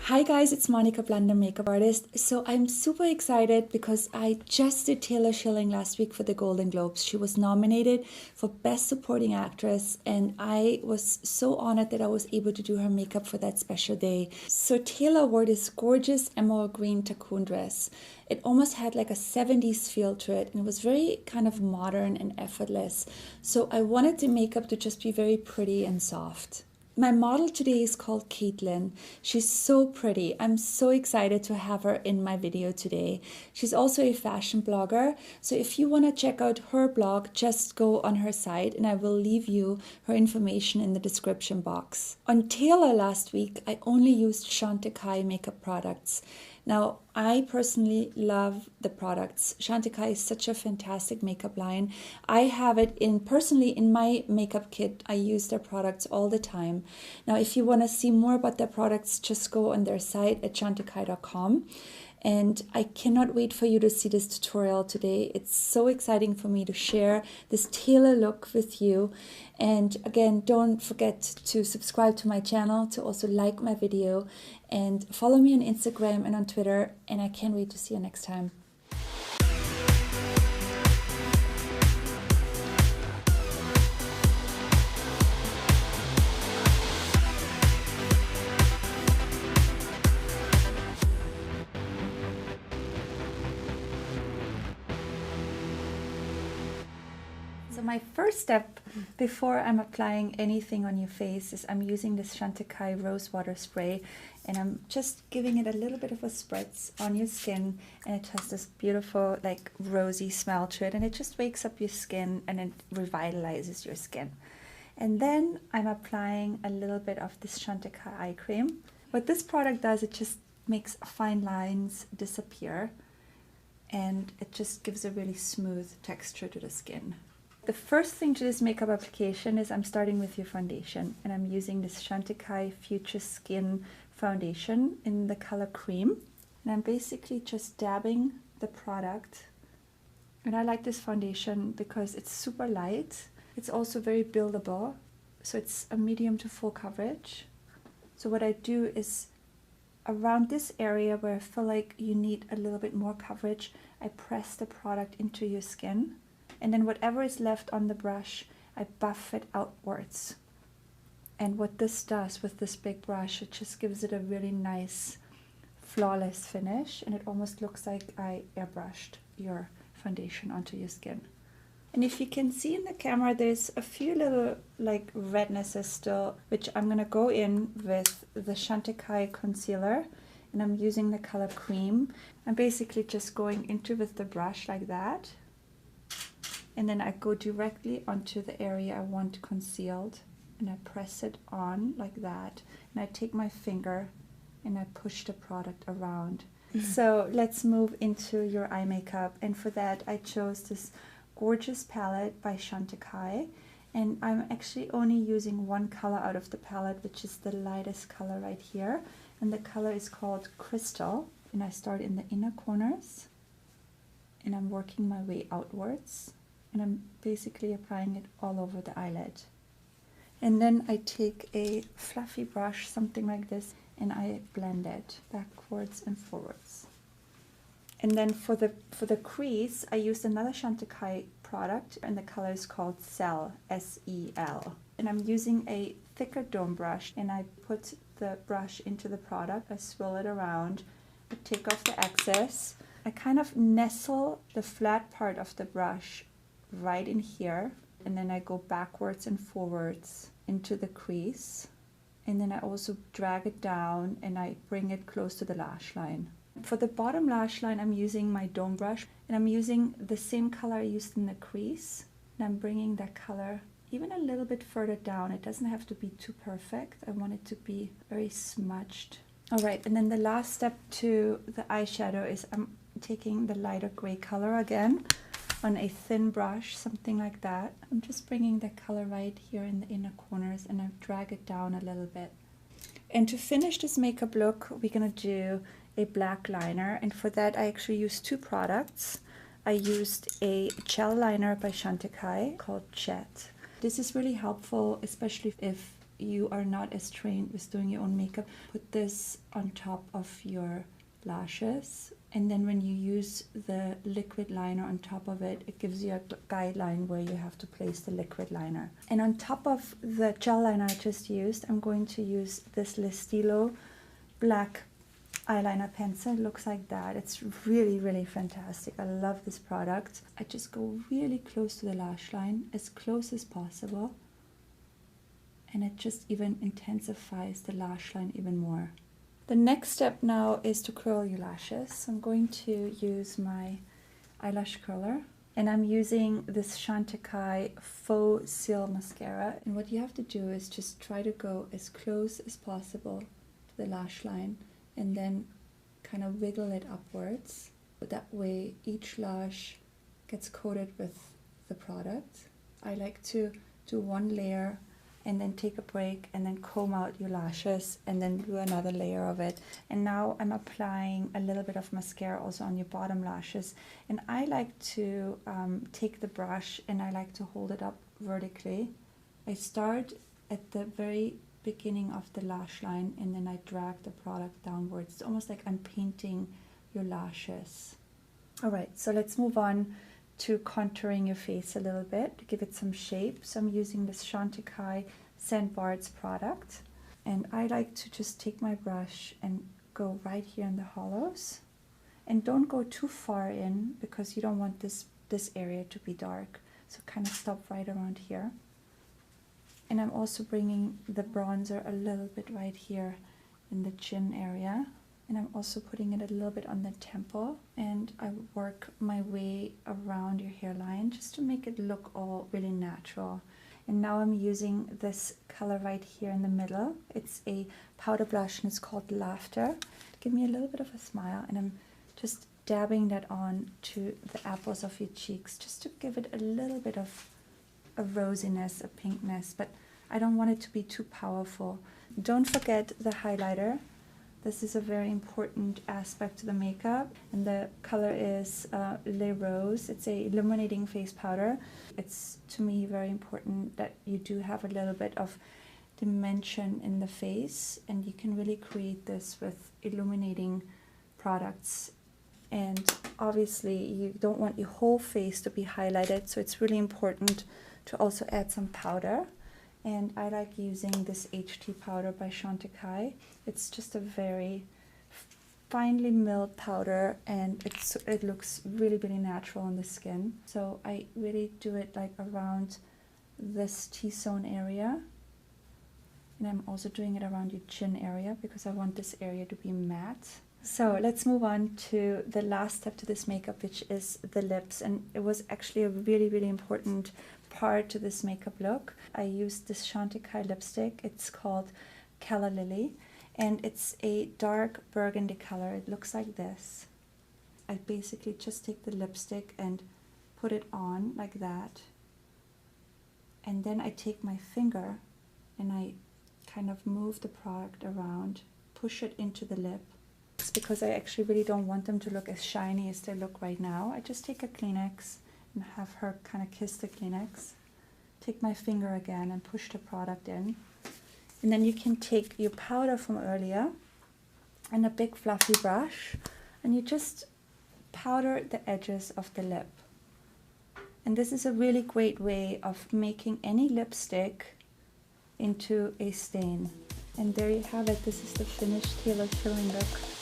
Hi guys, it's Monica Blunder, makeup artist. So I'm super excited because I just did Taylor Schilling last week for the Golden Globes. She was nominated for Best Supporting Actress and I was so honored that I was able to do her makeup for that special day. So Taylor wore this gorgeous emerald green tacoon dress. It almost had like a 70s feel to it and it was very kind of modern and effortless. So I wanted the makeup to just be very pretty and soft. My model today is called Caitlin. She's so pretty. I'm so excited to have her in my video today. She's also a fashion blogger. So if you want to check out her blog, just go on her site and I will leave you her information in the description box. On Taylor last week, I only used TAkk makeup products. Now, I personally love the products. TAkk is such a fantastic makeup line. I have it personally in my makeup kit. I use their products all the time. Now, if you want to see more about their products, just go on their site at takkcare.com. And I cannot wait for you to see this tutorial today. It's so exciting for me to share this Taylor look with you. And again, don't forget to subscribe to my channel, to also like my video and follow me on Instagram and on Twitter. And I can't wait to see you next time. So my first step before I'm applying anything on your face is I'm using this TAkk rose water spray and I'm just giving it a little bit of a spritz on your skin, and it has this beautiful like rosy smell to it and it just wakes up your skin and it revitalizes your skin. And then I'm applying a little bit of this TAkk eye cream. What this product does, it just makes fine lines disappear and it just gives a really smooth texture to the skin. The first thing to this makeup application is I'm starting with your foundation, and I'm using this TAkk Future Skin foundation in the color cream, and I'm basically just dabbing the product. And I like this foundation because it's super light. It's also very buildable, so it's a medium to full coverage. So what I do is around this area where I feel like you need a little bit more coverage, I press the product into your skin. And then whatever is left on the brush, I buff it outwards. And what this does with this big brush, it just gives it a really nice, flawless finish. And it almost looks like I airbrushed your foundation onto your skin. And if you can see in the camera, there's a few little like rednesses still, which I'm going to go in with the TAkk concealer. And I'm using the color cream. I'm basically just going into with the brush like that. And then I go directly onto the area I want concealed and I press it on like that. And I take my finger and I push the product around. So let's move into your eye makeup. And for that, I chose this gorgeous palette by TAkk. And I'm actually only using one color out of the palette, which is the lightest color right here. And the color is called Crystal. And I start in the inner corners and I'm working my way outwards. And I'm basically applying it all over the eyelid. And then I take a fluffy brush, something like this, and I blend it backwards and forwards. And then for the crease, I used another TAkk product, and the color is called Cell, S-E-L. And I'm using a thicker dome brush, and I put the brush into the product, I swirl it around, I take off the excess, I kind of nestle the flat part of the brush right in here, and then I go backwards and forwards into the crease, and then I also drag it down and I bring it close to the lash line. For the bottom lash line, I'm using my dome brush and I'm using the same color I used in the crease, and I'm bringing that color even a little bit further down. It doesn't have to be too perfect. I want it to be very smudged. All right, and then the last step to the eyeshadow is I'm taking the lighter gray color again on a thin brush, something like that. I'm just bringing the color right here in the inner corners and I drag it down a little bit. And to finish this makeup look, we're gonna do a black liner, and for that I actually used two products. I used a gel liner by TAkk called Jet. This is really helpful, especially if you are not as trained with doing your own makeup, put this on top of your lashes, and then when you use the liquid liner on top of it, it gives you a guideline where you have to place the liquid liner. And on top of the gel liner I just used, I'm going to use this Stilo black eyeliner pencil. It looks like that. It's really, really fantastic. I love this product. I just go really close to the lash line, as close as possible, and it just even intensifies the lash line even more. The next step now is to curl your lashes. So I'm going to use my eyelash curler, and I'm using this TAkk Faux Seal Mascara. And what you have to do is just try to go as close as possible to the lash line, and then kind of wiggle it upwards. But that way each lash gets coated with the product. I like to do one layer and then take a break and then comb out your lashes and then do another layer of it. And now I'm applying a little bit of mascara also on your bottom lashes. And I like to take the brush and I like to hold it up vertically. I start at the very beginning of the lash line and then I drag the product downwards. It's almost like I'm painting your lashes. All right, so let's move on to contouring your face a little bit to give it some shape. So I'm using this TAkk Sandbars product, and I like to just take my brush and go right here in the hollows, and don't go too far in because you don't want this area to be dark. So kind of stop right around here. And I'm also bringing the bronzer a little bit right here in the chin area. And I'm also putting it a little bit on the temple, and I work my way around your hairline just to make it look all really natural. And now I'm using this color right here in the middle. It's a powder blush and it's called Laughter. Give me a little bit of a smile, and I'm just dabbing that on to the apples of your cheeks just to give it a little bit of a rosiness, a pinkness, but I don't want it to be too powerful. Don't forget the highlighter. This is a very important aspect to the makeup, and the color is Le Rose. It's a illuminating face powder. It's, to me, very important that you do have a little bit of dimension in the face, and you can really create this with illuminating products. And obviously you don't want your whole face to be highlighted, so it's really important to also add some powder. And I like using this HT powder by TAkk. It's just a very finely milled powder, and it looks really, really natural on the skin. So I really do it like around this T-zone area. And I'm also doing it around your chin area because I want this area to be matte. So let's move on to the last step to this makeup, which is the lips. And it was actually a really, really important part to this makeup look. I used this TAkk lipstick. It's called Calla Lily, and it's a dark burgundy color. It looks like this. I basically just take the lipstick and put it on like that, and then I take my finger and I kind of move the product around, push it into the lip. It's because I actually really don't want them to look as shiny as they look right now. I just take a Kleenex and have her kind of kiss the Kleenex. Take my finger again and push the product in. And then you can take your powder from earlier and a big fluffy brush, and you just powder the edges of the lip. And this is a really great way of making any lipstick into a stain. And there you have it. This is the finished tailored filling look.